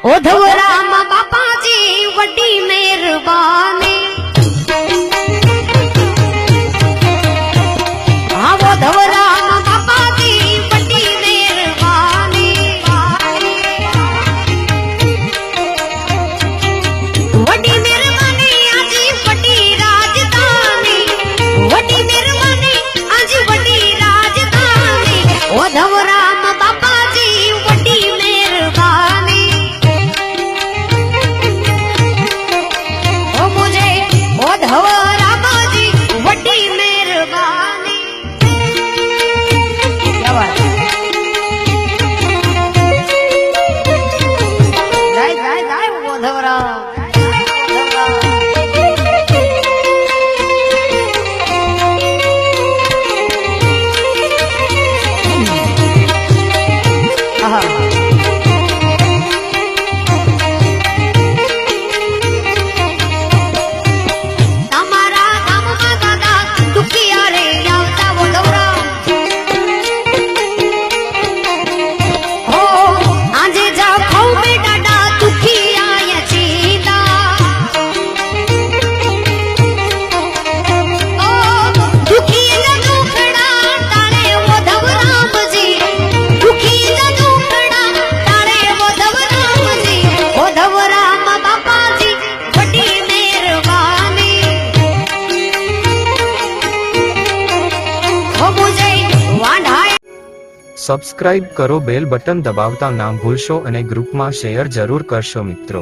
उद्धव राम बापा जी वड्डी मेहरबानी। हाँ उद्धव राम बापा जी वड्डी मेहरबानी। वड्डी मेहरबानी आज वड्डी राजधानी। वड्डी मेहरबानी आज वड्डी राजधानी। उद्धव राम बापा जी वड्डी मेहरबानी। उद्धव राम जी वड्डी मेहरबानी। क्या बात है? गाय गाय गाय उद्धव राम। સબસ્ક્રાઇબ કરો, બેલ બટન દબાવતા ના ભૂલશો અને ગ્રુપમાં શેર જરૂર કરશો મિત્રો।